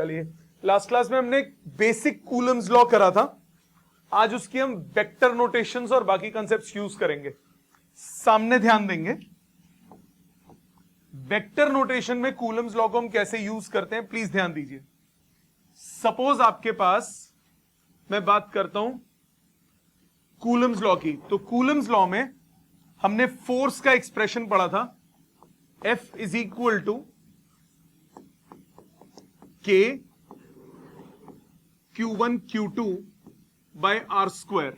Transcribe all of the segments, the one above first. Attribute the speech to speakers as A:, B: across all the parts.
A: वाली है। Last class में हमने बेसिक कूलम्स लॉ करा था, आज उसकी हम वेक्टर नोटेशंस और बाकी कंसेप्ट्स यूज करेंगे। सामने ध्यान देंगे, वेक्टर नोटेशन में कूलम्स लॉ को हम कैसे यूज करते हैं, प्लीज ध्यान दीजिए। सपोज आपके पास, मैं बात करता हूं कूलम्स लॉ की, तो कूलम्स लॉ में हमने फोर्स का एक्सप्रेशन पढ़ा था, F is equal to K Q1 Q2 by R square.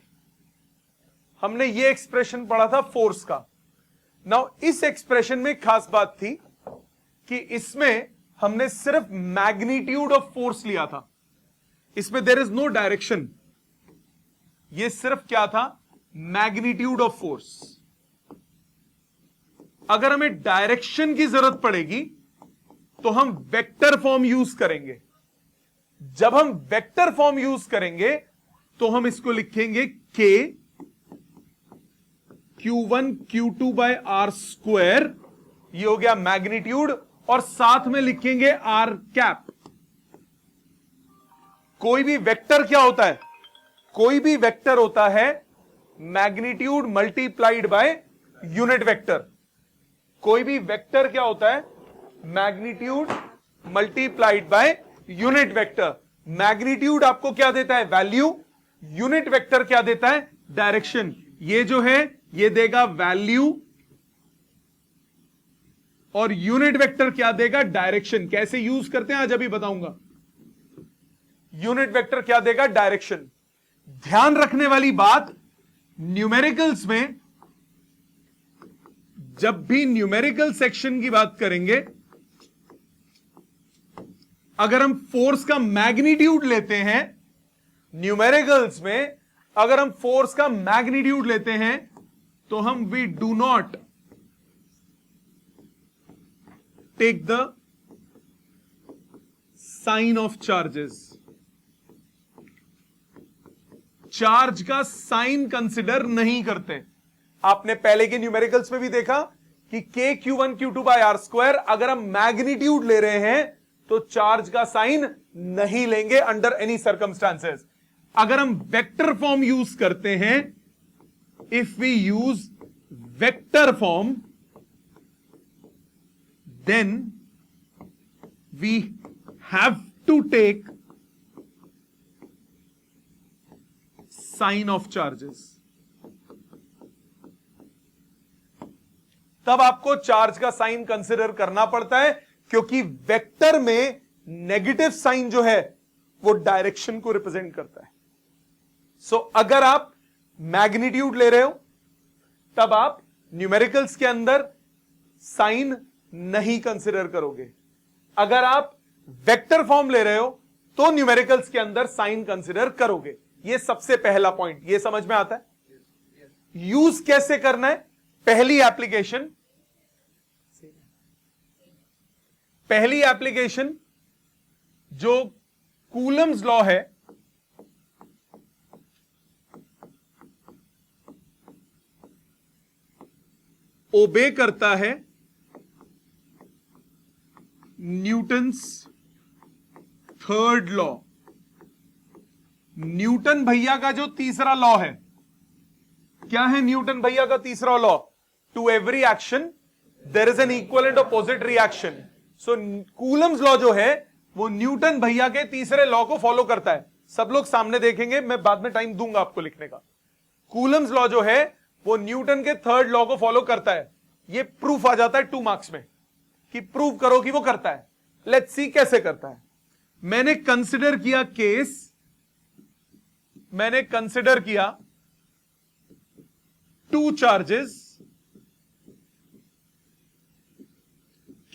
A: हमने ये एक्सप्रेशन पढ़ा था फोर्स का। नाउ इस एक्सप्रेशन में खास बात थी कि इसमें हमने सिर्फ मैग्नीट्यूड ऑफ फोर्स लिया था, इसमें देयर इज नो डायरेक्शन, ये सिर्फ क्या था, मैग्नीट्यूड ऑफ फोर्स। अगर हमें डायरेक्शन की जरूरत पड़ेगी तो हम वेक्टर फॉर्म यूज करेंगे। जब हम वेक्टर फॉर्म यूज करेंगे तो हम इसको लिखेंगे K Q1 Q2 by R square, ये हो गया मैग्नीट्यूड, और साथ में लिखेंगे आर कैप। कोई भी वेक्टर क्या होता है, कोई भी वेक्टर होता है magnitude multiplied by unit vector. कोई भी वेक्टर क्या होता है, magnitude multiplied by unit vector. Magnitude आपको क्या देता है, वैल्यू, यूनिट वेक्टर क्या देता है, डायरेक्शन। ये जो है ये देगा वैल्यू और यूनिट वेक्टर क्या देगा, डायरेक्शन। कैसे यूज करते हैं आज अभी बताऊंगा। यूनिट वेक्टर क्या देगा, डायरेक्शन। ध्यान रखने वाली बात, न्यूमेरिकल्स में जब भी न्यूमेरिकल सेक्शन की बात करेंगे, अगर हम फोर्स का मैग्नीट्यूड लेते हैं, न्यूमेरिकल्स में अगर हम फोर्स का मैग्नीट्यूड लेते हैं तो हम we do not take the sign of charges. Charge का साइन कंसिडर नहीं करते। आपने पहले के न्यूमेरिकल्स में भी देखा कि K Q1 Q2 by R square, अगर हम मैग्नीट्यूड ले रहे हैं तो चार्ज का साइन नहीं लेंगे अंडर एनी सर्कमस्टांसेस। अगर हम वेक्टर फॉर्म यूज करते हैं, if we use vector form, then we have to take sign of charges. तब आपको चार्ज का साइन कंसिडर करना पड़ता है, क्योंकि वेक्टर में नेगेटिव साइन जो है वो डायरेक्शन को रिप्रेजेंट करता है। सो अगर आप मैग्नीट्यूड ले रहे हो तब आप न्यूमेरिकल्स के अंदर साइन नहीं कंसिडर करोगे। अगर आप वेक्टर फॉर्म ले रहे हो तो न्यूमेरिकल्स के अंदर साइन कंसिडर करोगे। यह सबसे पहला पॉइंट, यह समझ में आता है। यूज कैसे करना है, पहली एप्लीकेशन, पहली एप्लीकेशन जो कूलम्स लॉ है, ओबे करता है न्यूटन्स थर्ड लॉ। न्यूटन भैया का जो तीसरा लॉ है, क्या है न्यूटन भैया का तीसरा law, to every action there is an equal and opposite reaction. So Coulomb's law जो है वो न्यूटन भैया के तीसरे लॉ को फॉलो करता है। सब लोग सामने देखेंगे, मैं बाद में टाइम दूंगा आपको लिखने का। कूलम्स लॉ जो है वो न्यूटन के थर्ड लॉ को फॉलो करता है। ये प्रूफ आ जाता है 2 मार्क्स में कि प्रूव करो कि वो करता है। लेट्स सी कैसे करता है। मैंने कंसिडर किया केस, मैंने कंसिडर किया 2 charges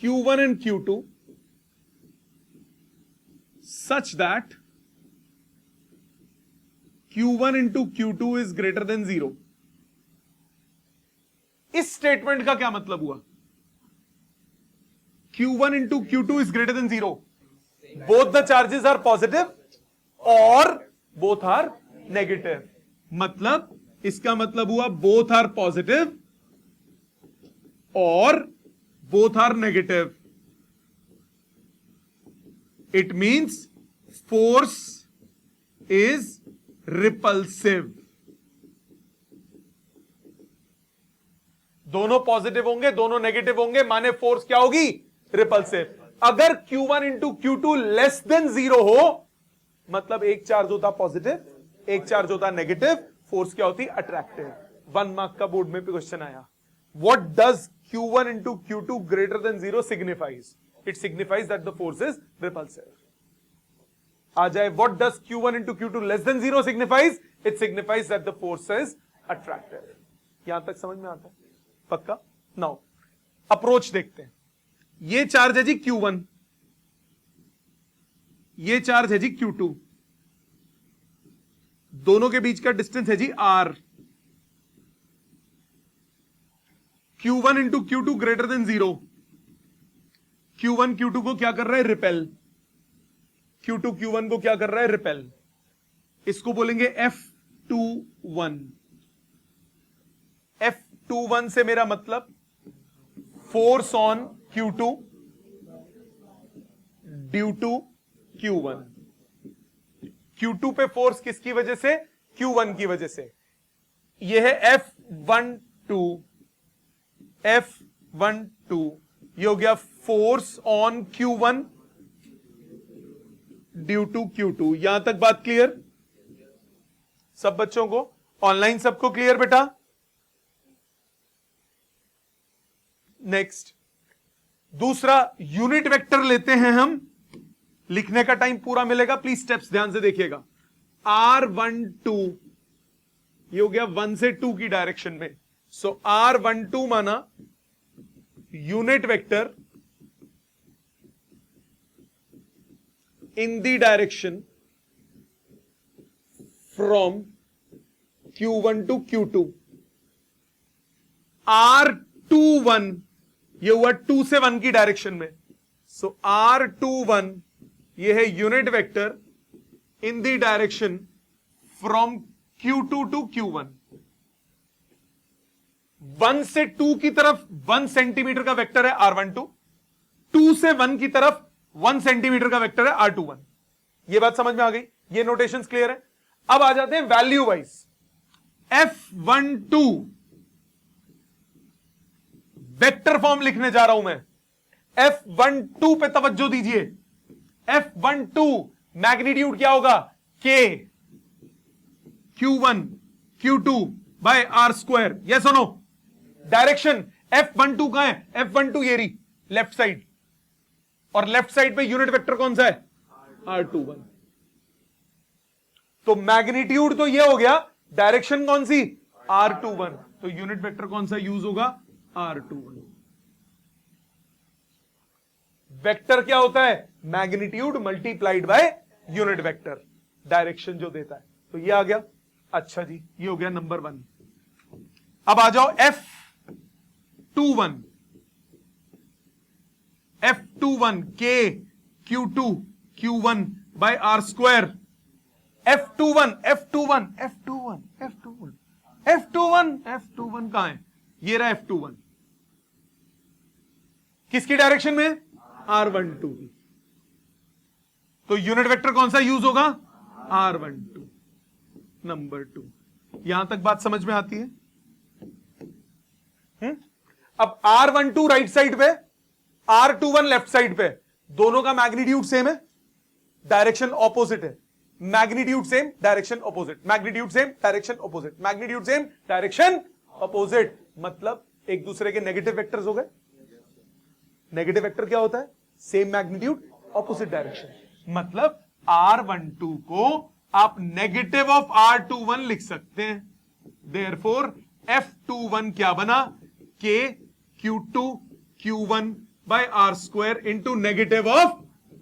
A: Q1 and Q2 such that Q1 into Q2 is greater than 0। इस स्टेटमेंट का क्या मतलब हुआ, Q1 into Q2 is greater than 0, both the charges are positive और both are negative। मतलब इसका मतलब हुआ both are positive और both are negative। It means force is repulsive. दोनों पॉजिटिव होंगे, दोनों नेगेटिव होंगे, माने फोर्स क्या होगी? रिपल्सिव। अगर Q1 into Q2 less than 0 हो, मतलब एक चार्ज होता पॉजिटिव, एक चार्ज होता नेगेटिव, फोर्स क्या होती? अट्रैक्टिव। 1 मार्क का बोर्ड में भी क्वेश्चन आया। What does Q1 into Q2 greater than 0 signifies? It signifies that the force is repulsive. आ जाए, what does Q1 into Q2 less than 0 signifies? It signifies that the force is attractive. यहां तक समझ में आता है? पक्का? नाउ अप्रोच देखते हैं। ये चार्ज है जी Q1, ये चार्ज है जी Q2, दोनों के बीच का डिस्टेंस है जी R। Q1 into Q2 greater than 0, Q1 Q2 को क्या कर रहा है? रिपेल। Q2 Q1 को क्या कर रहा है? रिपेल। इसको बोलेंगे F21। F21 से मेरा मतलब force on Q2 due to Q1। Q2 पे फोर्स किसकी वजह से? Q1 की वजह से। यह है F12। F12 ये हो गया force on Q1 due to Q2। यहां तक बात क्लियर? सब बच्चों को, ऑनलाइन सबको क्लियर बेटा? नेक्स्ट, दूसरा यूनिट वेक्टर लेते हैं हम। लिखने का टाइम पूरा मिलेगा, प्लीज स्टेप्स ध्यान से देखिएगा। R12 ये हो गया 1 से 2 की डायरेक्शन में। सो R12 माना unit vector in the direction from Q1 to Q2। R21 ये हुआ 2 से 1 की डायरेक्शन में। सो R21 ये है unit vector in the direction from Q2 to Q1। 1 से 2 की तरफ 1 सेंटीमीटर का वेक्टर है R12, 2 से 1 की तरफ 1 सेंटीमीटर का वेक्टर है R21। ये बात समझ में आ गई? ये नोटेशंस क्लियर है? अब आ जाते हैं value wise. F12 vector form लिखने जा रहा हूं मैं। F12 पे तवज्जो दीजिए। F12 मैग्नीट्यूड क्या होगा? K Q1 Q2 by R square. Yes और नो? डायरेक्शन F12 कहां है? F12 ये रही लेफ्ट साइड, और लेफ्ट साइड पे यूनिट वेक्टर कौन सा है? R21। तो मैग्नीट्यूड तो ये हो गया, डायरेक्शन कौन सी? R21। तो यूनिट वेक्टर कौन सा यूज होगा? R21। वेक्टर क्या होता है? Magnitude multiplied by unit vector, direction जो देता है। तो ये आ गया। अच्छा जी, ये हो गया नंबर 1। अब आ जाओ F21। F21 K Q2 Q1 by R square. F21 F21 F21 F21 F21 F21 कहां है? ये रहा F21। किसकी डायरेक्शन में? R12 की। तो यूनिट वेक्टर कौन सा यूज होगा? R12 number 2। यहां तक बात समझ में आती है? अब R12 राइट साइड पे, R21 लेफ्ट साइड पे, दोनों का मैग्नीट्यूड सेम है, डायरेक्शन ऑपोजिट है। Magnitude same, direction opposite, magnitude same, direction opposite, magnitude same, direction opposite. मतलब एक दूसरे के नेगेटिव वेक्टर्स हो गए। नेगेटिव वेक्टर क्या होता है? Same magnitude opposite direction. मतलब R12 को आप नेगेटिव ऑफ R21 लिख सकते हैं। देयरफॉर F21 क्या बना? K Q2 Q1 by R square into negative of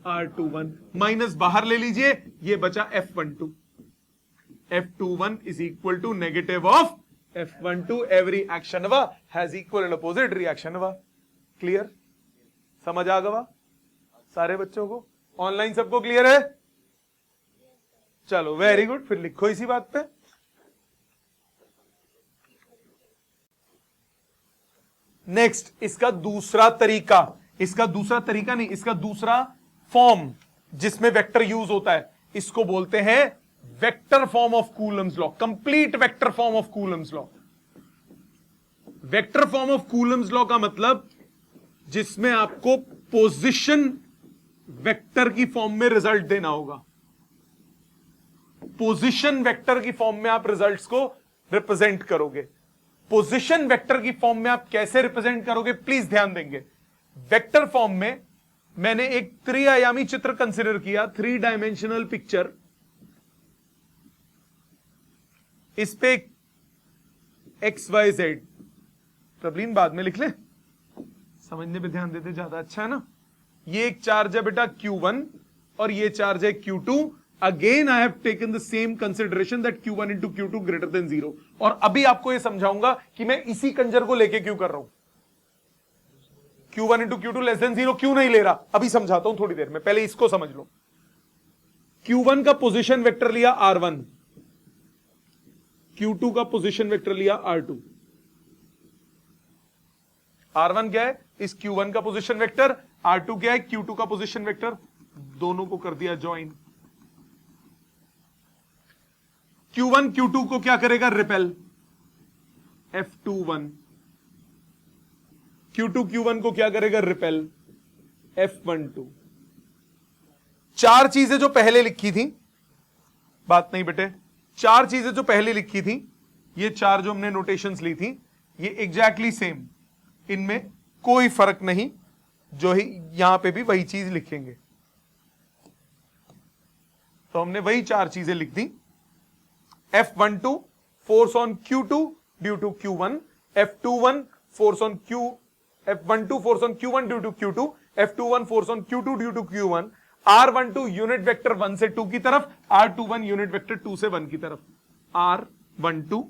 A: R21। Minus बाहर ले लीजिए, ये बचा F12। F21 is equal to negative of F12। Every action has equal and opposite reaction. Clear? समझ आ गया सारे बच्चों को? ऑनलाइन सबको क्लियर है? चलो वेरी गुड, फिर लिखो इसी बात पे। नेक्स्ट, इसका दूसरा तरीका नहीं, इसका दूसरा फॉर्म। जिसमें वेक्टर यूज होता है, इसको बोलते हैं vector form of Coulomb's law, complete vector form of Coulomb's law. Vector form of Coulomb's law का मतलब जिसमें आपको पोजीशन वेक्टर की फॉर्म में रिजल्ट देना होगा। पोजीशन वेक्टर की फॉर्म में आप रिजल्ट्स को रिप्रेजेंट करोगे। पोजीशन वेक्टर की फॉर्म में आप कैसे रिप्रेजेंट करोगे, प्लीज ध्यान देंगे। वेक्टर फॉर्म में मैंने एक त्रिआयामी चित्र कंसिडर किया, 3 डायमेंशनल पिक्चर। इस पे XYZ, प्रबलीन बाद में लिख ले, समझने पे ध्यान देते ज्यादा अच्छा है ना। ये एक चार्ज है बेटा Q1 और ये चार्ज है Q2। Again I have taken the same consideration that Q1 into Q2 greater than 0। और अभी आपको ये समझाऊंगा कि मैं इसी कंजर को लेके क्यों कर रहा हूं। Q1 into Q2 less than 0 क्यों नहीं ले रहा, अभी समझाता हूं थोड़ी देर में, पहले इसको समझ लो। Q1 का पोजीशन वेक्टर लिया R1, Q2 का पोजीशन वेक्टर लिया R2। R1 क्या है, इस Q1 का पोजीशन वेक्टर, R2 क्या है, Q2 का पोजीशन वेक्टर, दोनों को कर दिया ज्वाइन। Q1 Q2 को क्या करेगा, रिपेल, F21। Q2 Q1 को क्या करेगा, रिपेल, F12। 4 चीजें जो पहले लिखी थी, बात नहीं बेटे, 4 चीजें जो पहले लिखी थी, ये 4 जो हमने नोटेशंस ली थी, ये एग्जैक्टली सेम, इनमें कोई फर्क नहीं, जो ही यहां पे भी वही चीज लिखेंगे। तो हमने वही 4 चीजें लिख दी। F12 force on Q2 due to Q1, F21 force on F12 force on Q1 due to Q2, F21 force on Q2 due to Q1, R12 unit vector 1 से 2 की तरफ, R21 यूनिट वेक्टर 2 से 1 की तरफ। R12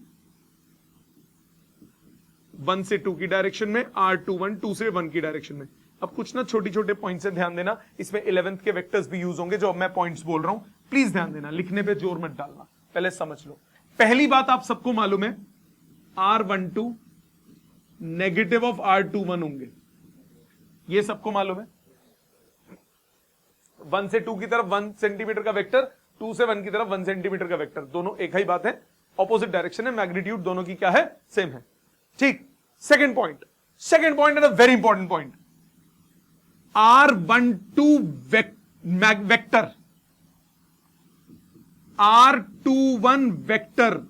A: 1 से 2 की direction में, R21 2 से 1 की डायरेक्शन में। अब कुछ ना छोटे छोटे पॉइंट से ध्यान देना, इसमें 11th के वेक्टर्स भी यूज होंगे, जो अब मैं पॉइंट्स बोल रहा हूं, प्लीज ध्यान देना, लिखने पे जोर मत डालना, पहले समझ लो। पहली बात आप सबको मालूम है, R12 नेगेटिव ऑफ R21 होंगे, ये सबको मालूम है। 1 से 2 की तरफ 1 सेंटीमीटर का वेक्टर, 2 से 1 की तरफ 1 सेंटीमीटर का वेक्टर, दोनों एक ही बात है, ऑपोजिट डायरेक्शन है, मैग्नीट्यूड दोनों की क्या है, सेम है। ठीक, second point and a very important point, R12 vector, R21 vector,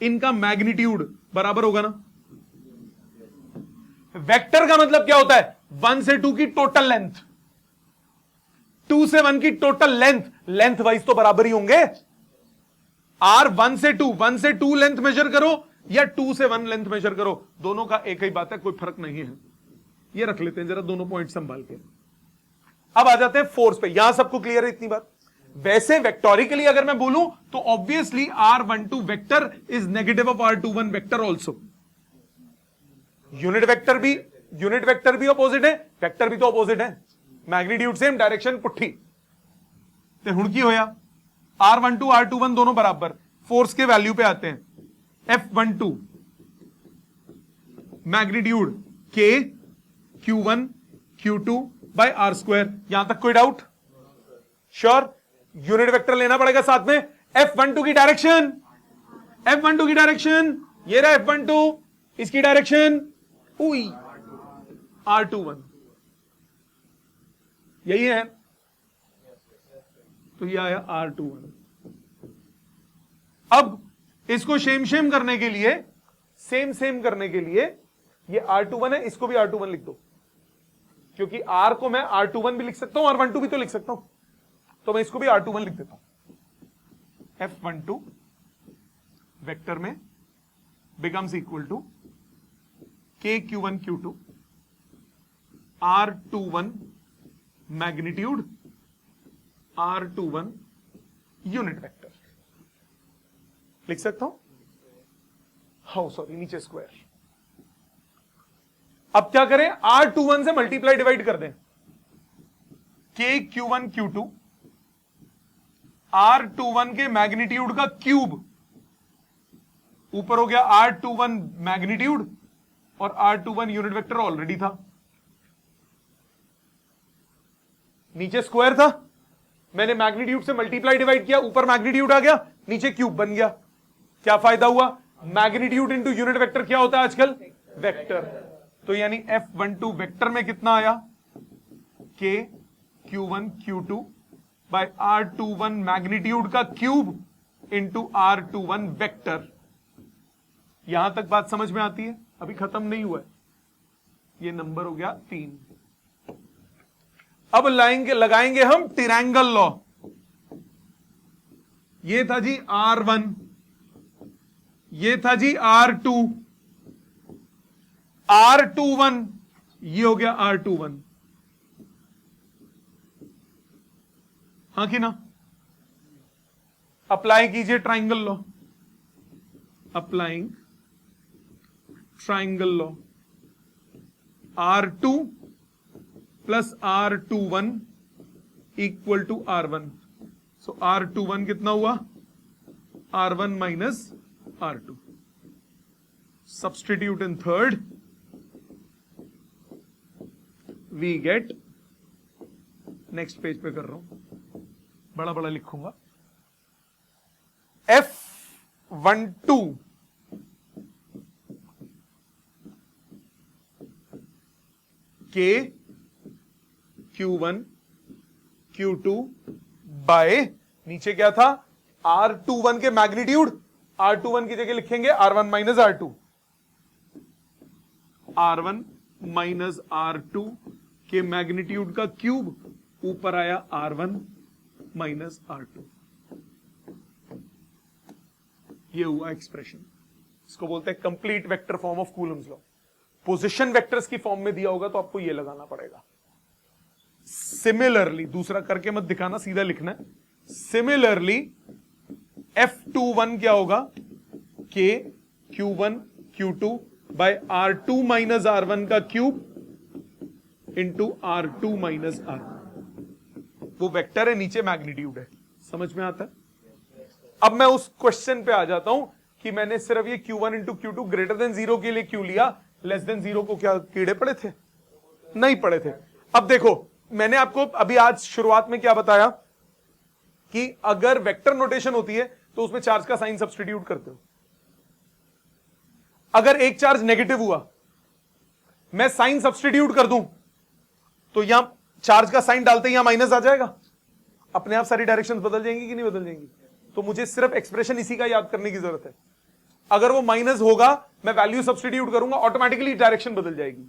A: इनका मैग्नीट्यूड बराबर होगा ना। वेक्टर का मतलब क्या होता है, 1 से 2 की टोटल लेंथ, 2 से 1 की टोटल लेंथ वाइज तो बराबर ही होंगे। R1 से 2 लेंथ मेजर करो या 2 से 1 लेंथ मेजर करो, दोनों का एक ही बात है, कोई फर्क नहीं है। ये रख लेते हैं जरा दोनों पॉइंट संभाल के। अब आ जाते हैं फोर्स पे, यहां सबको क्लियर है इतनी बात। वैसे वेक्टोरिकली अगर मैं बोलूं तो obviously R12 vector is negative of R21 vector also. Unit vector भी अपोजिट है, वेक्टर भी तो अपोजिट है, मैग्नीट्यूड सेम, डायरेक्शन पुट्ठी। तो हुण की होया, R12 R21 दोनों बराबर। फोर्स के वैल्यू पे आते हैं, F12 magnitude K Q1 Q2 by R square. यहां तक कोई डाउट? श्योर। यूनिट वेक्टर लेना पड़ेगा साथ में। F12 की डायरेक्शन, F12 की डायरेक्शन ये रहा, F12 इसकी डायरेक्शन R21, यही है, तो ये आया R21। अब इसको सेम करने के लिए, सेम करने के लिए, ये R21 है, इसको भी R21 लिख दो, क्योंकि R को मैं R21 भी लिख सकता हूं और R12 भी तो लिख सकता हूं, तो मैं इसको भी R21 लिख देता हूं। F12 वेक्टर में becomes equal to K Q1 Q2 R21 magnitude R21 unit vector लिख सकता हूं। हाउ सॉरी, नीचे स्क्वायर। अब क्या करें, R21 से मल्टीप्लाई डिवाइड कर दें, K Q1 Q2 R21 के मैग्नीट्यूड का क्यूब, ऊपर हो गया R21 मैग्नीट्यूड और R21 यूनिट वेक्टर ऑलरेडी था, नीचे स्क्वायर था, मैंने मैग्नीट्यूड से मल्टीप्लाई डिवाइड किया, ऊपर मैग्नीट्यूड आ गया, नीचे क्यूब बन गया। क्या फायदा हुआ? मैग्नीट्यूड इंटू यूनिट वेक्टर क्या होता है आजकल? वेक्टर। तो यानी F12 वेक्टर में कितना आया? K Q1 Q2 by R21 magnitude का क्यूब इंटू R21 वेक्टर। यहां तक बात समझ में आती है? अभी खत्म नहीं हुआ है, ये नंबर हो गया 3। अब लगाएंगे हम ट्रायंगल लॉ। ये था जी R1, ये था जी R2, R21, ये हो गया R21। हाँ कि ना? अप्लाई कीजिए triangle law. Applying triangle law. R2 plus R21 equal to R1। So R21 कितना हुआ? R1 minus R2। Substitute in third, we get, next page पे कर रहा हूं, बड़ा बड़ा लिखूंगा, F12 K Q1 Q2 bye, नीचे क्या था? R21 के मैग्नीट्यूड, R21 की जगह लिखेंगे R1 minus R2, R1 minus R2 के मैग्नीट्यूड का क्यूब, ऊपर आया R1 माइनस R2। ये हुआ एक्सप्रेशन। इसको बोलते हैं complete vector form of Coulomb's law. Position vectors की फॉर्म में दिया होगा तो आपको ये लगाना पड़ेगा। सिमिलरली, दूसरा करके मत दिखाना, सीधा लिखना है। सिमिलरली F21 क्या होगा? K Q1 Q2 bye R2 minus R1 का cube into R2 minus R1। वो वेक्टर है, नीचे मैग्नीट्यूड है। समझ में आता है? अब मैं उस क्वेश्चन पे आ जाता हूं कि मैंने सिर्फ ये Q1 into Q2 greater than 0 के लिए क्यों लिया, लेस देन 0 को क्या कीड़े पड़े थे? नहीं पड़े थे। अब देखो, मैंने आपको अभी आज शुरुआत में क्या बताया कि अगर वेक्टर नोटेशन होती है तो उसमें चार्ज का साइन सब्स्टिट्यूट करते हो। अगर एक चार्ज नेगेटिव हुआ, मैं साइन सब्स्टिट्यूट कर दूं तो यहां चार्ज का साइन डालते ही यहां माइनस आ जाएगा, अपने आप सारी डायरेक्शंस बदल जाएंगी कि नहीं बदल जाएंगी? तो मुझे सिर्फ एक्सप्रेशन इसी का याद करने की जरूरत है। अगर वो माइनस होगा, मैं वैल्यू सब्स्टिट्यूट करूंगा, ऑटोमेटिकली डायरेक्शन बदल जाएगी।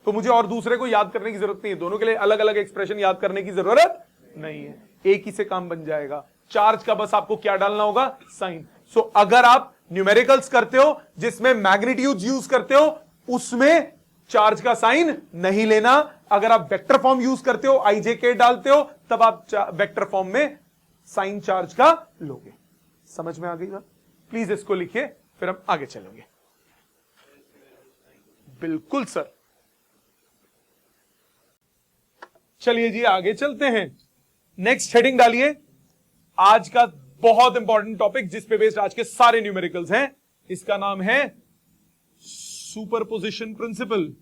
A: तो मुझे और दूसरे को याद करने की जरूरत नहीं है, दोनों के लिए अलग अलग एक्सप्रेशन याद करने की जरूरत नहीं है, एक ही से काम बन जाएगा। चार्ज का बस आपको क्या डालना होगा? साइन। सो अगर आप न्यूमेरिकल्स करते हो जिसमें मैग्नीट्यूड यूज करते हो, उसमें चार्ज का साइन नहीं लेना। अगर आप वेक्टर फॉर्म यूज करते हो, IJK डालते हो, तब आप वेक्टर फॉर्म में साइन चार्ज का लोगे। समझ में आ गई बात? प्लीज इसको लिखिए, फिर हम आगे चलेंगे। बिल्कुल सर। चलिए जी आगे चलते हैं। नेक्स्ट हेडिंग डालिए, आज का बहुत इंपॉर्टेंट टॉपिक जिस पे बेस्ड आज के सारे न्यूमेरिकल्स हैं, इसका नाम है सुपरपोजिशन प्रिंसिपल।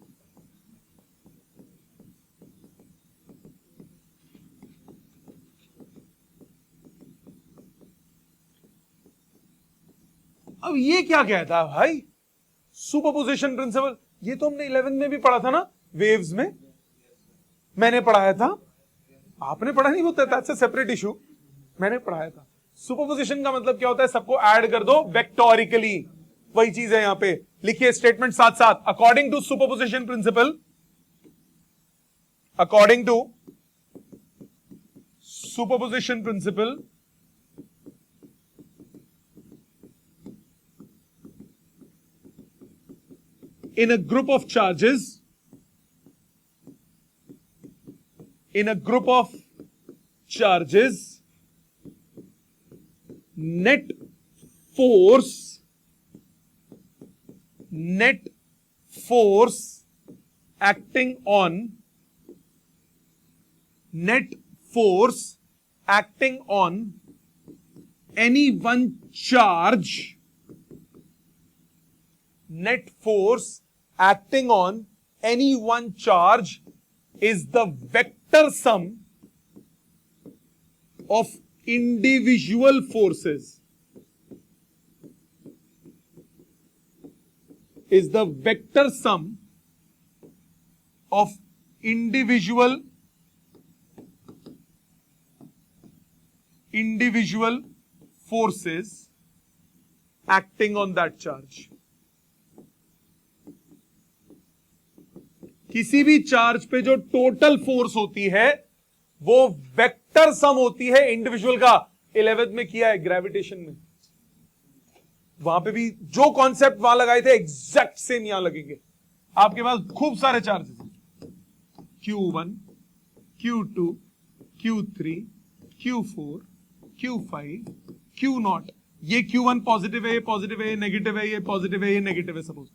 A: अब ये क्या कहता है भाई? सुपरपोजिशन प्रिंसिपल, ये तो हमने 11 में भी पढ़ा था ना, वेव्स में मैंने पढ़ाया था, आपने पढ़ा नहीं होता, दैट्स अ सेपरेट इशू, मैंने पढ़ाया था। सुपरपोजिशन का मतलब क्या होता है? सबको ऐड कर दो वेक्टोरिकली, वही चीज है। यहां पे लिखिए स्टेटमेंट साथ साथ, according to superposition principle, according to superposition principle in a group of charges, in a group of charges, net force acting on any one charge, net force acting on any one charge is the vector sum of individual forces is the vector sum of individual forces acting on that charge. किसी भी charge पे जो total force होती है वो vector sum होती है individual का। 11th में किया है ग्रेविटेशन में, वहां पे भी जो कॉन्सेप्ट वहां लगाए थे एग्जैक्ट सेम यहां लगेंगे। आपके पास खूब सारे चार्जेस हैं, Q1, Q2, Q3, Q4, Q5, Q0। ये Q1 पॉजिटिव है, ये पॉजिटिव है, ये नेगेटिव है, ये पॉजिटिव है, ये नेगेटिव है। सपोज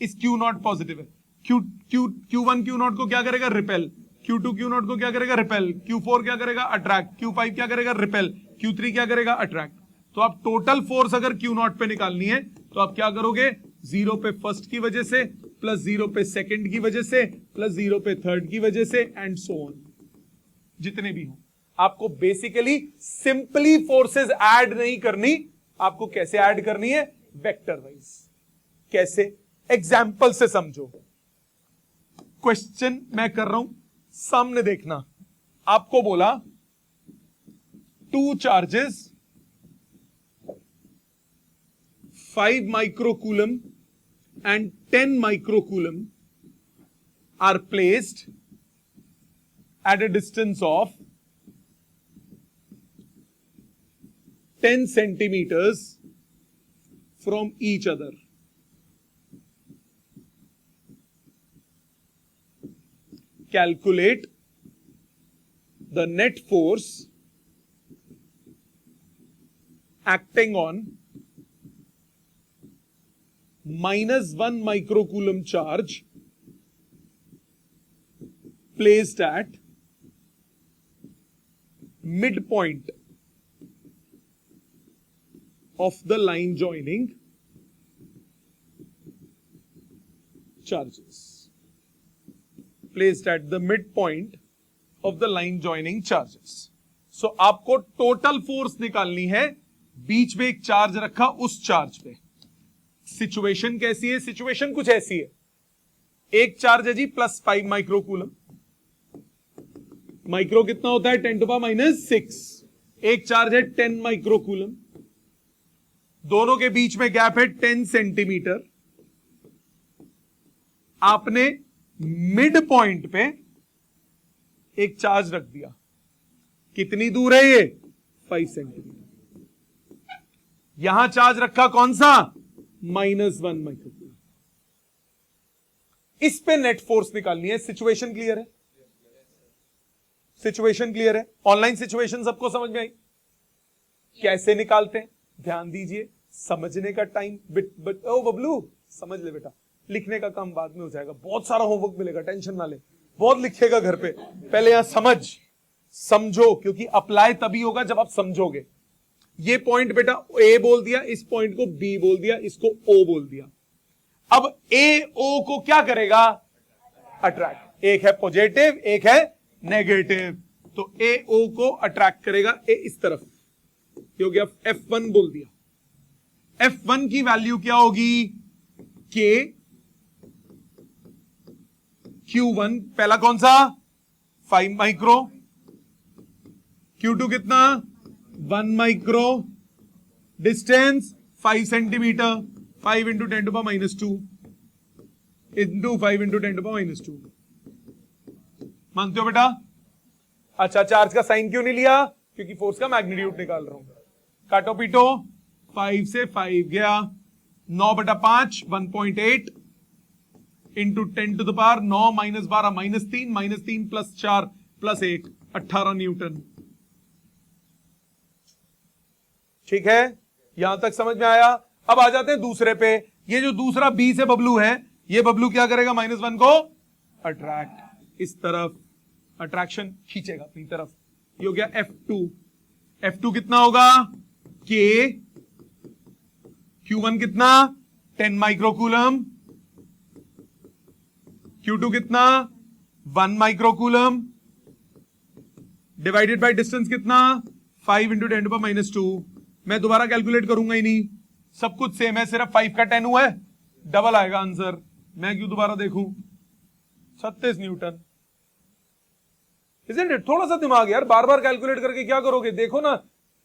A: इस Q0 पॉजिटिव है, Q1 Q0 को क्या करेगा? रिपेल। Q2 Q0 को क्या करेगा? रिपेल। Q4 क्या करेगा? अट्रैक्ट। Q5 क्या करेगा? रिपेल। Q3 क्या करेगा? अट्रैक्ट। तो आप टोटल फोर्स अगर Q0 पे निकालनी है तो आप क्या करोगे? 0 पे फर्स्ट की वजह से, प्लस 0 पे सेकंड की वजह से, प्लस 0 पे थर्ड की वजह से, एंड सो ऑन, जितने भी हो। आपको बेसिकली सिंपली फोर्सेस ऐड नहीं करनी, आपको कैसे ऐड करनी है? Vector wise. कैसे? एग्जाम्पल से समझो। क्वेश्चन मैं कर रहा हूं, सामने देखना। आपको बोला 2 charges 5 microcoulomb and 10 microcoulomb are placed at a distance of 10 centimeters from each other. Calculate the net force acting on -1 microcoulomb charge placed at midpoint of the line joining charges. Placed at the midpoint of the line joining charges. So आपको total force निकालनी है, बीच में एक charge रखा, उस charge पे। Situation कैसी है? सिचुएशन कुछ ऐसी है, एक चार्ज है जी +5 माइक्रोकूलम। माइक्रो कितना होता है? 10⁻⁻6। एक चार्ज है 10 माइक्रोकूलम, दोनों के बीच में गैप है 10 सेंटीमीटर। आपने मिड पॉइंट पे एक चार्ज रख दिया, कितनी दूर है ये? 5 सेंटीमीटर। यहां चार्ज रखा कौन सा? -1 माइक्रोकूलम। इस पे नेट फोर्स निकालनी है। सिचुएशन क्लियर है? सिचुएशन क्लियर है? ऑनलाइन सिचुएशन सबको समझ में आई? कैसे निकालते हैं ध्यान दीजिए, समझने का टाइम ओ बबलू समझ ले बेटा, लिखने का काम बाद में हो जाएगा, बहुत सारा होमवर्क मिलेगा, टेंशन ना ले, बहुत लिखेगा घर पे, पहले यहां समझो, क्योंकि अप्लाई तभी होगा जब आप समझोगे। ये पॉइंट बेटा ए बोल दिया, इस पॉइंट को बी बोल दिया, इसको ओ बोल दिया। अब ए ओ को क्या करेगा? अट्रैक्ट। एक है पॉजिटिव, एक है नेगेटिव, तो ए ओ को अट्रैक्ट करेगा ए इस तरफ। ये हो गया F1 बोल दिया। F1 की वैल्यू क्या होगी? के Q1 पहला कौन सा? 5 माइक्रो। Q2 कितना? 1 micro. Distance 5 centimetre. 5 into 10⁻⁻2 into 5 into 10⁻⁻2। मानते हो बेटा? अच्छा, चार्ज का साइन क्यों नहीं लिया? क्योंकि फोर्स का मैग्नीट्यूड निकाल रहा हूं। काटो पीटो, 5 से 5 गया, 9/5 1.8 into 10 to the power 9 -12 -3 plus 4 plus 1 18 newton. ठीक है, यहां तक समझ में आया? अब आ जाते हैं दूसरे पे। ये जो दूसरा बी से बबलू है, ये बबलू क्या करेगा? -1 को अट्रैक्ट, इस तरफ अट्रैक्शन खींचेगा अपनी तरफ। ये हो गया F2। F2 कितना होगा? के Q1 कितना? 10 माइक्रोकूलम। Q2 कितना? 1 माइक्रोकूलम डिवाइडेड बाय डिस्टेंस कितना? 5 इंटू 10⁻²। मैं दोबारा कैलकुलेट करूंगा ही नहीं, सब कुछ सेम है, सिर्फ 5 का 10 हुआ है, डबल आएगा आंसर। मैं क्यों दोबारा देखूं? 36 न्यूटन। Isn't it? थोड़ा सा दिमाग यार, बार बार कैलकुलेट करके क्या करोगे? देखो ना,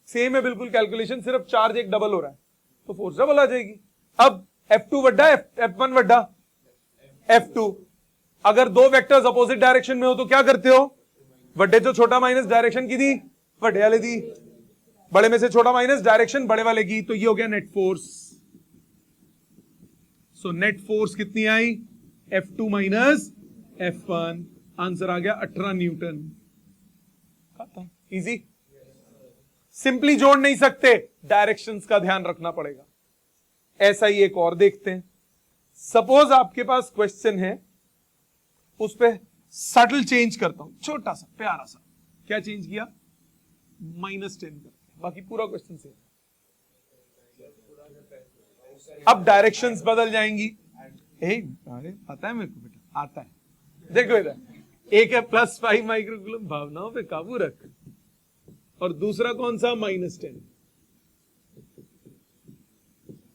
A: सेम है बिल्कुल कैलकुलेशन, सिर्फ चार्ज एक डबल हो रहा है, तो फोर्स डबल आ जाएगी। अब F2 वड्डा F1 वड्डा F2। अगर दो वेक्टर्स अपोजिट डायरेक्शन में हो तो क्या करते हो? वड्डे से छोटा माइनस डायरेक्शन की दी, वड्डे वाले दी, बड़े में से छोटा माइनस डायरेक्शन बड़े वाले की, तो ये हो गया net force. So net force कितनी आई? F2 minus F1। आंसर आ गया 18 न्यूटन। खत्म, इजी। सिंपली जोड़ नहीं सकते, डायरेक्शंस का ध्यान रखना पड़ेगा। ऐसा ही एक और देखते हैं। सपोज आपके पास क्वेश्चन है, उस पे सटल चेंज करता हूं, छोटा सा प्यारा सा। क्या चेंज किया? -10 करके, बाकी पूरा क्वेश्चन सेम। अब डायरेक्शंस बदल जाएंगी। अरे पता है मेरे को बेटा, आता है। देखो इधर, एक है +5 माइक्रोकूलम, भावनाओं पे काबू रख, और दूसरा कौन सा? -10।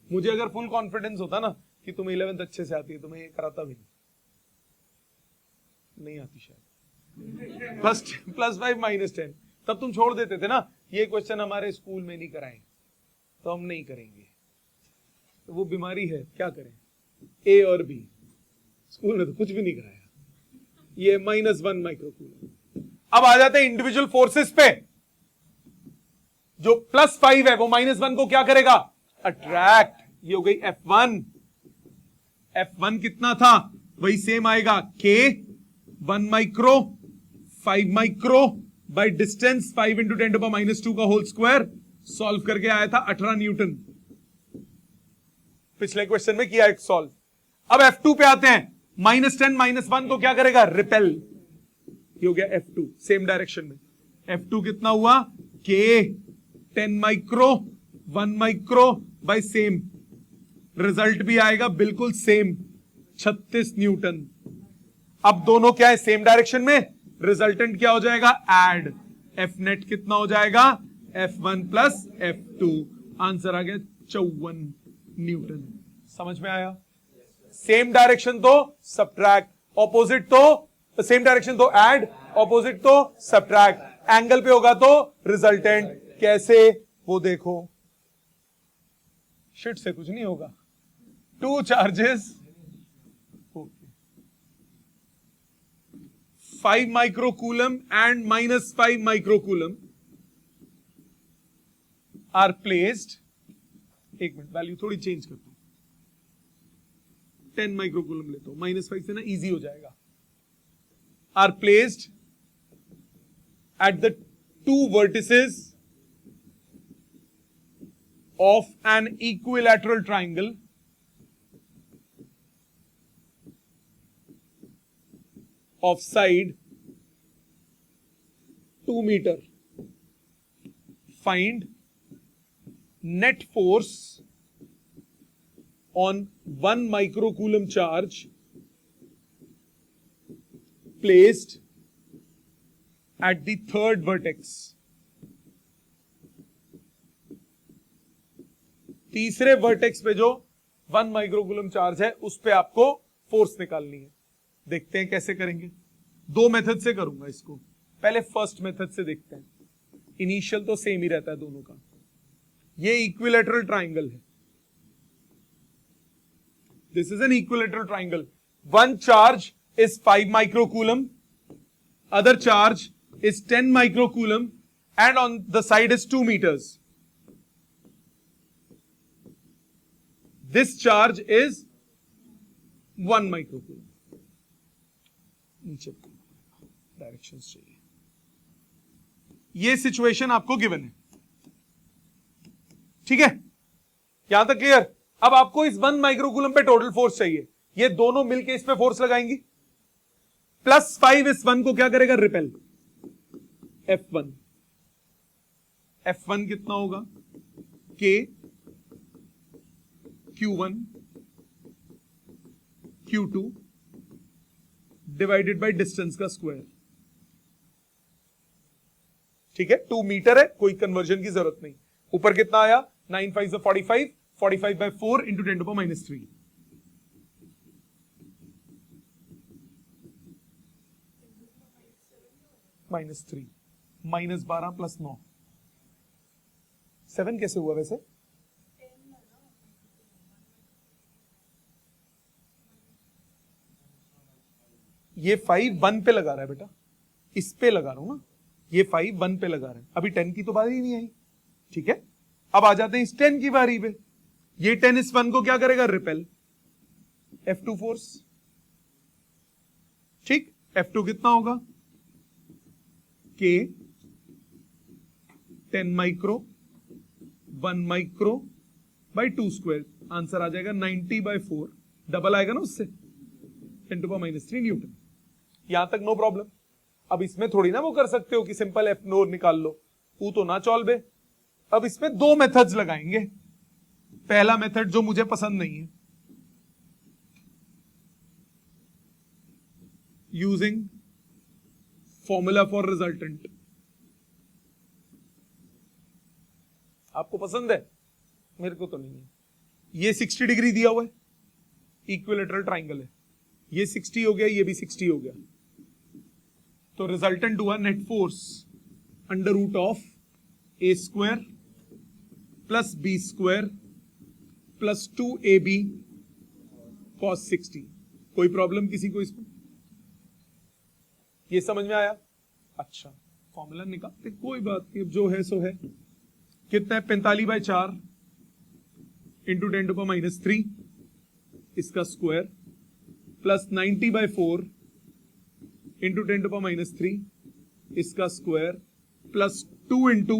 A: मुझे अगर फुल कॉन्फिडेंस होता ना कि तुम्हें 11th अच्छे से आती है, तो मैं ये कराता भी नहीं आती शायद। +5 -10, तब तुम छोड़ देते थे ना, ये क्वेश्चन हमारे स्कूल में नहीं कराएंगे तो हम नहीं करेंगे। तो वो बीमारी है, क्या करें? ए और बी, स्कूल में तो कुछ भी नहीं कराया। ये -1 माइक्रोकूलम। अब आ जाते हैं इंडिविजुअल फोर्सेस पे। जो +5 है वो -1 को क्या करेगा? अट्रैक्ट। ये हो गई F1। F1 कितना था? वही सेम आएगा, K 1 micro 5 micro by distance 5 into 10⁻² का होल स्क्वायर। सॉल्व करके आया था 18 न्यूटन। पिछले क्वेश्चन में किया एक सॉल्व। अब F2 पे आते हैं। -10 -1 को क्या करेगा? रिपेल। ये हो गया F2, सेम डायरेक्शन में। F2 कितना हुआ? K 10 micro 1 micro by same, result भी आएगा बिल्कुल सेम, 36 न्यूटन। अब दोनों क्या है? सेम डायरेक्शन में। रिजल्टेंट क्या हो जाएगा? ऐड। F नेट कितना हो जाएगा? F1 plus F2। आंसर आ गया 54 न्यूटन। समझ में आया? सेम डायरेक्शन तो सब्ट्रैक्ट, ऑपोजिट तो सेम डायरेक्शन तो ऐड, ऑपोजिट तो सब्ट्रैक्ट। एंगल पे होगा तो रिजल्टेंट। कैसे? वो देखो। शिट से कुछ नहीं होगा। 2 charges 5 microcoulomb and -5 microcoulomb are placed। एक मिनट, वैल्यू थोड़ी चेंज करता हूं, 10 माइक्रोकूलम लेता हूं, -5 से ना इजी हो जाएगा। Are placed at the 2 vertices of an equilateral triangle of side 2 meter. Find net force on 1 microcoulomb charge placed at the 3rd vertex. तीसरे वर्टेक्स पे जो 1 माइक्रोकूलम चार्ज है उस पे आपको फोर्स निकालनी है। देखते हैं कैसे करेंगे। 2 मेथड से करूंगा इसको। पहले फर्स्ट मेथड से देखते हैं। इनिशियल तो सेम ही रहता है दोनों का। ये इक्विलैटरल ट्राइंगल है। This is an equilateral triangle. One charge is 5 microcoulomb, other charge is 10 microcoulomb and on the side is 2 meters. This charge is 1 microcoulomb. नीचे डायरेक्शंस चाहिए। ये सिचुएशन आपको गिवन है, ठीक है? यहां तक क्लियर? अब आपको इस 1 माइक्रोकूलम पे टोटल फोर्स चाहिए। ये दोनों मिलके इस पे फोर्स लगाएंगी। +5 इस 1 को क्या करेगा? रिपेल। F1 कितना होगा? K Q1 Q2 divided by distance का स्क्वायर। ठीक है, 2 मीटर है, कोई कन्वर्जन की जरूरत नहीं। ऊपर कितना आया, 9 5 45, 45 by 4 into 10 to the minus 3। -3 -12 + 9 7 कैसे हुआ वैसे? ये 5 1 पे लगा रहा है बेटा, इस पे लगा रहा हूं ना, ये 5 1 पे लगा रहा है, अभी 10 की तो बारी ही नहीं आई। ठीक है, अब आ जाते हैं इस 10 की बारी पे। ये 10 इस 1 को क्या करेगा, रिपेल, F2 फोर्स। ठीक, F2 कितना होगा, K 10 micro 1 micro by 2 square, answer आ जाएगा 90 by 4, डबल आएगा ना उससे, 10 to the minus 3 न्यूटन। यहां तक नो प्रॉब्लम। अब इसमें थोड़ी ना वो कर सकते हो कि सिंपल एफ नो निकाल लो, वो तो ना चॉल्व है। अब इसमें दो मेथड्स लगाएंगे। पहला मेथड जो मुझे पसंद नहीं है, यूजिंग फॉर्मूला फॉर रिजल्टेंट। आपको पसंद है, मेरे को तो नहीं है। ये 60 डिग्री दिया हुआ है, इक्विलेटरल ट्राइंगल है, ये 60 हो गया, ये भी 60 हो गया, तो रिजल्टेंट हुआ net force under root of a square plus b square plus 2ab cos 60। कोई प्रॉब्लम किसी को इसमें? ये समझ में आया? अच्छा, फॉर्मूला निकालते, कोई बात नहीं, अब जो है सो है। कितना है, 45 by 4 into 10 to the minus 3 इसका square plus 90 by 4 into 10 to the minus 3 इसका square plus 2 into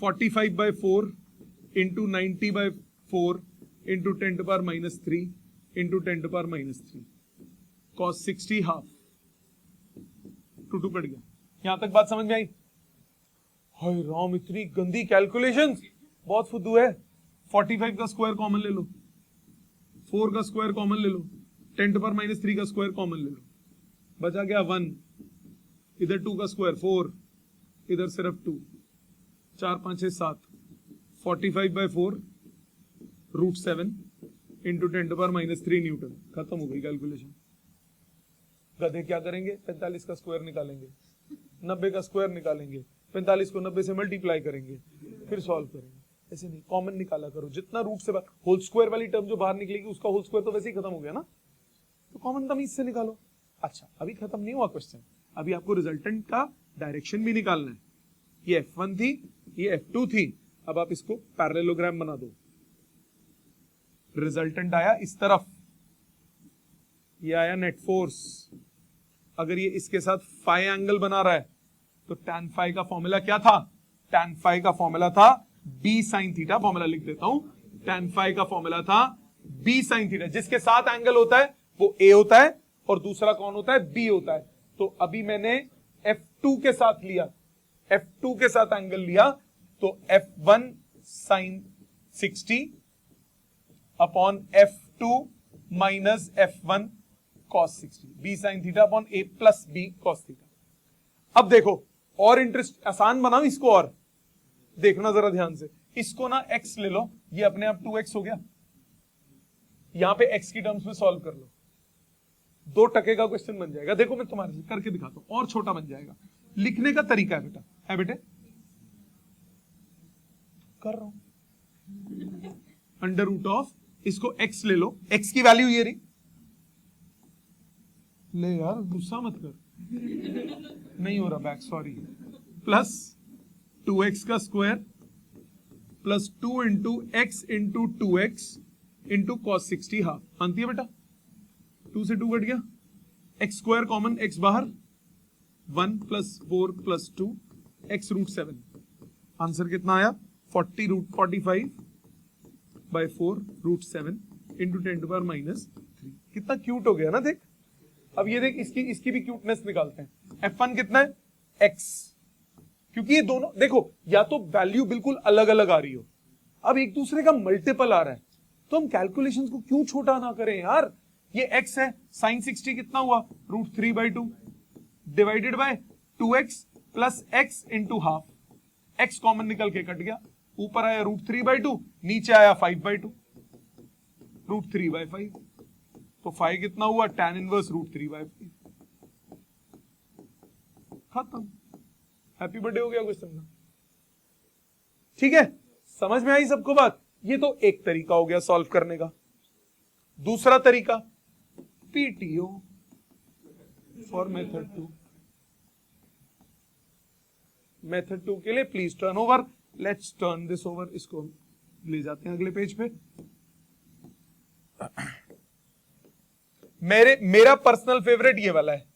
A: 45 by 4 into 90 by 4 into 10 to the minus 3 into 10 to the minus 3 cos 60 half. 2 cut गया। यहां तक बात समझ में आई? हाय राम, इतनी गंदी कैलकुलेशंस, बहुत फुद्दू है। 45 का स्क्वायर कॉमन ले लो, 4 का स्क्वायर कॉमन ले लो, 10 to the minus 3 का स्क्वायर कॉमन ले लो, बचा गया 1, इधर 2 का स्क्वायर 4, इधर सिर्फ 2, 4 5 6 7, 45 by 4 root 7 into 10 to the minus 3 newton. खत्म हो गई कैलकुलेशन। गधे क्या करेंगे, 45 का स्क्वायर निकालेंगे, 90 का स्क्वायर निकालेंगे, 45 को 90 से मल्टीप्लाई करेंगे, फिर सॉल्व करेंगे। ऐसे नहीं, कॉमन निकाला करो, जितना रूट से होल स्क्वायर वाली टर्म जो बाहर निकलेगी उसका होल स्क्वायर तो वैसे ही खत्म हो गया ना, तो कॉमन तमीज से निकालो। अच्छा, अभी खत्म नहीं हुआ क्वेश्चन, अभी आपको रिजल्टेंट का डायरेक्शन भी निकालना है। ये F1 थी, ये F2 थी, अब आप इसको पैरेललोग्राम बना दो। रिजल्टेंट आया इस तरफ, ये आया नेट फोर्स। अगर ये इसके साथ फाई एंगल बना रहा है तो tan फाई का फॉर्मूला क्या था? tan फाई का फॉर्मूला था b sin थीटा। फॉर्मूला लिख देता हूं, tan फाई का फॉर्मूला था b sin थीटा। जिसके साथ एंगल होता है वो a होता है और दूसरा कौन होता है, b होता है। तो अभी मैंने F2 के साथ लिया, F2 के साथ एंगल लिया, तो F1 sin 60 upon F2 minus F1 cos 60, b sin theta upon a plus b cos theta. अब देखो और इंटरेस्ट आसान बनाओ इसको, और देखना जरा ध्यान से। इसको ना x ले लो, ये अपने आप 2x हो गया, यहां पे x की टर्म्स में सॉल्व कर लो, 2 टके का क्वेश्चन बन जाएगा। देखो मैं तुम्हारे से करके दिखाता हूं, और छोटा बन जाएगा। लिखने का तरीका है बेटा, है बेटे, कर रहा हूं। अंडर रूट ऑफ, इसको x ले लो, x की वैल्यू ये रही, ले यार गुस्सा मत कर, नहीं हो रहा बैक, सॉरी, प्लस 2x का square plus 2 into x into 2x into cos 60 half. मानती है बेटा? 2 से 2 कट गया, x स्क्वायर कॉमन, x बाहर, 1 plus 4 plus 2 x root 7। Answer कितना आया? 40 root 45 by 4 root 7 into 10 to power minus 3। कितना क्यूट हो गया ना, देख। अब ये देख, इसकी भी क्यूटनेस निकालते हैं। F1 कितना है? x, क्योंकि ये दोनों देखो, या तो वैल्यू बिल्कुल अलग अलग आ रही हो, अब एक दूसरे का मल्टीपल आ रहा है, तो हम कैलकुलेशंस को क्यों छोटा ना करें यार। ये x है, sin 60 कितना हुआ? Root 3 by 2 divided by 2x plus x into half, x common निकल के कट गया, ऊपर आया √3/2, नीचे आया 5/2, √3/5, तो 5 कितना हुआ, tan इनवर्स √3/5, खत्म। हैप्पी बर्थडे हो गया क्वेश्चन का। ठीक है, समझ में आई सबको बात? ये तो एक तरीका हो गया सॉल्व करने का। दूसरा तरीका PTO फॉर मेथड 2। मेथड 2 के लिए please turn over, let's turn this over, इसको ले जाते हैं अगले पेज पे। मेरा पर्सनल फेवरेट ये वाला है,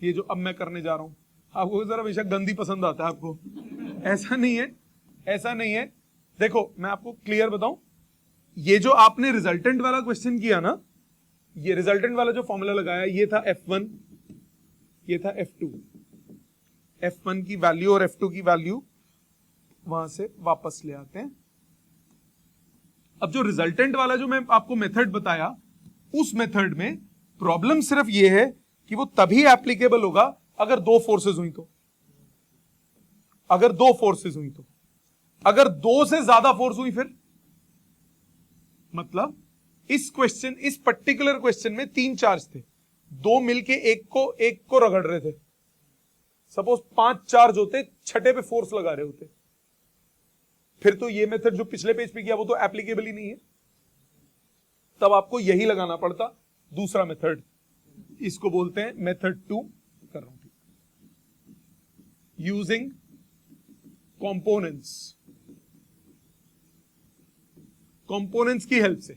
A: ये जो अब मैं करने जा रहा हूं। आपको जरा बेशक गंदी पसंद आता है आपको, ऐसा नहीं है, ऐसा नहीं है। देखो मैं आपको क्लियर बताऊं, ये जो आपने रिजल्टेंट वाला क्वेश्चन किया ना, ये रिजल्टेंट वाला जो फॉर्मूला लगाया, ये था F1, ये था F2। F1 की वैल्यू और F2 की वैल्यू वहां से वापस ले आते हैं। अब जो रिजल्टेंट वाला जो मैं आपको मेथड बताया, उस मेथड में प्रॉब्लम सिर्फ ये है कि वो तभी एप्लीकेबल होगा अगर दो फोर्सेस हुई तो, अगर दो फोर्सेस हुई तो। अगर दो से ज्यादा फोर्स हुई फिर, मतलब इस क्वेश्चन, इस पर्टिकुलर क्वेश्चन में 3 चार्ज थे, दो मिलके एक को रगड़ रहे थे। सपोज 5 चार्ज होते, छठे पे फोर्स लगा रहे होते, फिर तो ये मेथड जो पिछले पेज पे किया वो तो एप्लीकेबल ही नहीं है, तब आपको यही लगाना पड़ता, दूसरा मेथड। इसको बोलते हैं मेथड 2 कर रहा हूं, यूजिंग कंपोनेंट्स। कंपोनेंट्स की हेल्प से।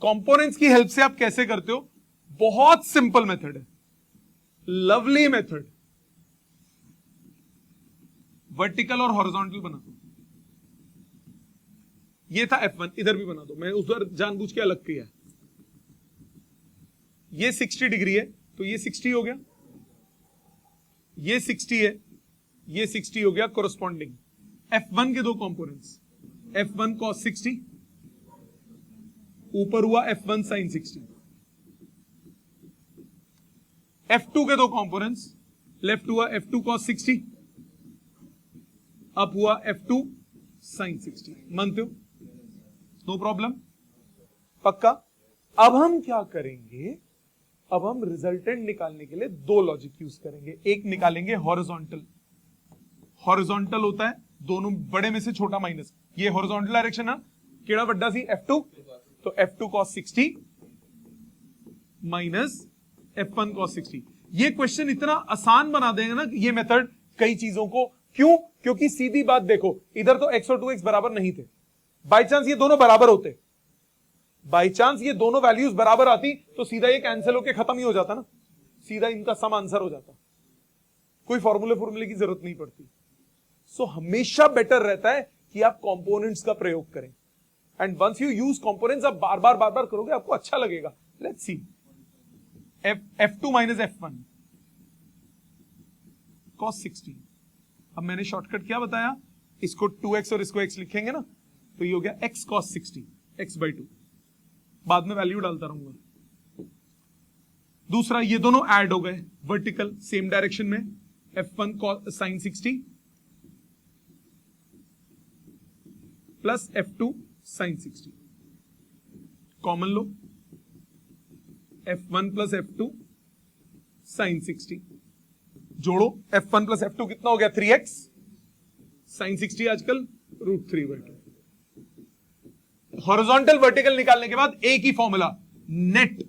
A: कंपोनेंट्स की हेल्प से आप कैसे करते हो? बहुत सिंपल मेथड है, लवली मेथड। वर्टिकल और हॉरिजॉन्टल बना दो। ये था F1, इधर भी बना दो, मैं उधर जानबूझ के अलग किया है। ये 60 डिग्री है तो ये 60 हो गया, ये 60 है, ये 60 हो गया कोरस्पॉन्डिंग। F1 के दो कंपोनेंट्स, F1 cos 60, ऊपर हुआ F1 sin 60। F2 के दो कंपोनेंट्स, लेफ्ट हुआ F2 cos 60, अप हुआ F2 sin 60। मानते हो? नो प्रॉब्लम, पक्का। अब हम क्या करेंगे? अब हम रिजल्टेंट निकालने के लिए दो लॉजिक यूज करेंगे। एक निकालेंगे हॉरिजॉन्टल। हॉरिजॉन्टल होता है दोनों बड़े में से छोटा माइनस, ये हॉरिजॉन्टल डायरेक्शन है, केड़ा बड्डा सी F2, तो F2 cos 60 minus F1 cos 60। ये क्वेश्चन इतना आसान बना देंगे ना ये मेथड कई चीजों को। क्यों? क्योंकि सीधी बात देखो, इधर तो x और 2x बराबर नहीं थे, बाई चांस ये दोनों बराबर होते, बाई चांस ये दोनों वैल्यूज बराबर आती तो सीधा ये कैंसिल होके खत्म ही हो जाता ना, सीधा इनका सम आंसर हो जाता, कोई फॉर्मूले की जरूरत नहीं पड़ती। सो हमेशा बेटर रहता है कि आप कंपोनेंट्स का प्रयोग करें, and once you use components आप बार बार करोगे, आपको अच्छा लगेगा। Let's see, F2 minus F1 cos 60। अब मैंने शॉर्टकट क्या बताया, इसको 2x और इसको x लिखेंगे ना, तो ये हो गया x cos 60, x/2। बाद में वैल्यू डालता रहूंगा। दूसरा, ये दोनों ऐड हो गए वर्टिकल सेम डायरेक्शन में, F1 sin 60 plus F2 sin 60, common लो, F1 प्लस F2 sin 60, जोड़ो, F1 प्लस F2 कितना हो गया 3x, sin 60 आजकल √3/2। हॉरिजॉन्टल वर्टिकल निकालने के बाद एक ही फॉर्मूला, नेट,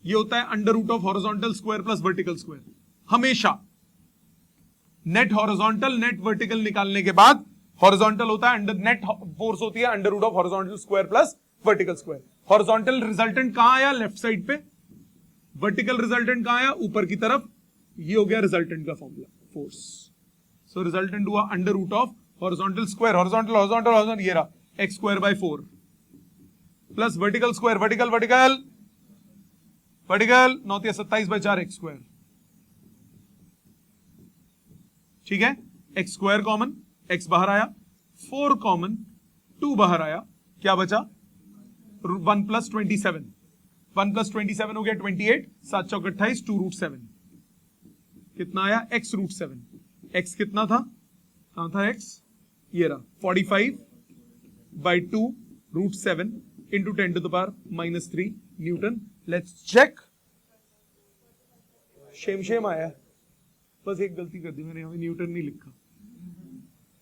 A: ये होता है under root of horizontal square plus vertical square. हमेशा नेट हॉरिजॉन्टल नेट वर्टिकल निकालने के बाद हॉरिजॉन्टल होता है अंडर, नेट फोर्स होती है under root of horizontal square plus vertical square. Horizontal resultant कहां आया? लेफ्ट साइड पे। वर्टिकल रिजल्टेंट कहां आया? ऊपर की तरफ। ये हो गया रिजल्टेंट का फॉर्मूला, फोर्स। सो रिजल्टेंट हुआ under root of horizontal square, horizontal horizontal horizontal, ये रहा x²/4 plus vertical square, vertical vertical vertical 9×27/4 x²। ठीक है, x² कॉमन, x बाहर आया, 4 कॉमन, 2 बाहर आया, क्या बचा? 1 + 27, 1 + 27 हो गया 28, 7 × 28, 2√7, कितना आया? x√7। x कितना था? कहां था x, ये रहा 45/2√7 into 10⁻³ newton. Let's check. Same आया, बस एक गलती कर दी मैंने, यहां न्यूटन नहीं लिखा।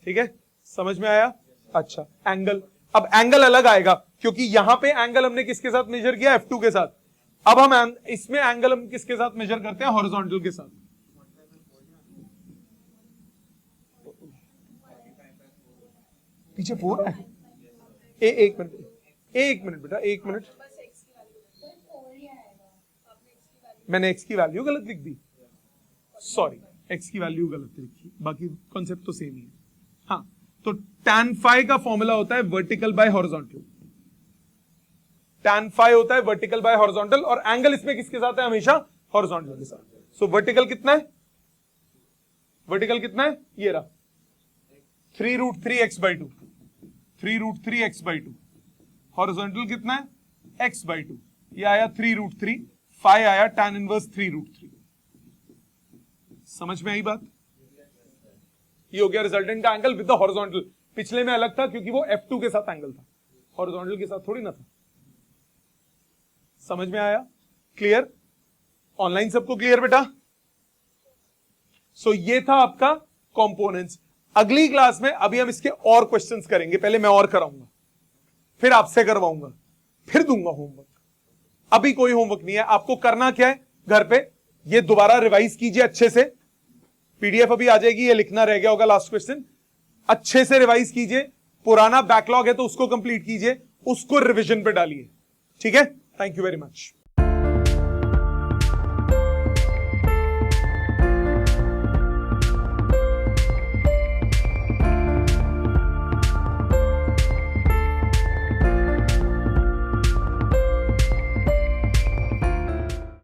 A: ठीक है, समझ में आया? अच्छा, एंगल, अब एंगल अलग आएगा क्योंकि यहां पे एंगल हमने किसके साथ मेजर किया, F2 के साथ। अब हम इसमें एंगल हम किसके साथ मेजर करते हैं, हॉरिजॉन्टल के साथ। पीछे 4 है। एक मिनट बेटा, एक मिनट, मैंने x की वैल्यू गलत लिख दी, सॉरी, x की वैल्यू गलत लिखी, बाकी कॉन्सेप्ट तो सेम ही है। हाँ, तो tan phi का फॉर्मूला होता है vertical bye horizontal. tan phi होता है वर्टिकल बाय हॉरिजॉन्टल, और एंगल इसमें किसके साथ है, हमेशा हॉरिजॉन्टल के साथ। सो वर्टिकल कितना है, वर्टिकल कितना है, ये रहा 3√3x/2, 3√3x/2। हॉरिजॉन्टल कितना है, x/2, ये आया 3√3, फाई आया tan इनवर्स 3√3। समझ में आई बात? ये हो गया रिजल्टेंट का एंगल विद द हॉरिजॉन्टल। पिछले में अलग था क्योंकि वो F2 के साथ एंगल था, हॉरिजॉन्टल के साथ थोड़ी ना था। समझ में आया? क्लियर? ऑनलाइन सबको क्लियर बेटा? सो ये था आपका कंपोनेंट्स। अगली क्लास में अभी हम इसके और क्वेश्चंस करेंगे, पहले मैं और कराऊंगा, फिर आपसे करवाऊंगा, फिर दूंगा होमवर्क। अभी कोई होमवर्क नहीं है, आपको करना क्या है, घर पे ये दोबारा रिवाइज कीजिए अच्छे से, पीडीएफ अभी आ जाएगी, ये लिखना रह गया होगा लास्ट क्वेश्चन, अच्छे से रिवाइज कीजिए। पुराना बैकलॉग है तो उसको कंप्लीट कीजिए, उसको रिवीजन पे डालिए। ठीक है, थैंक यू वेरी मच।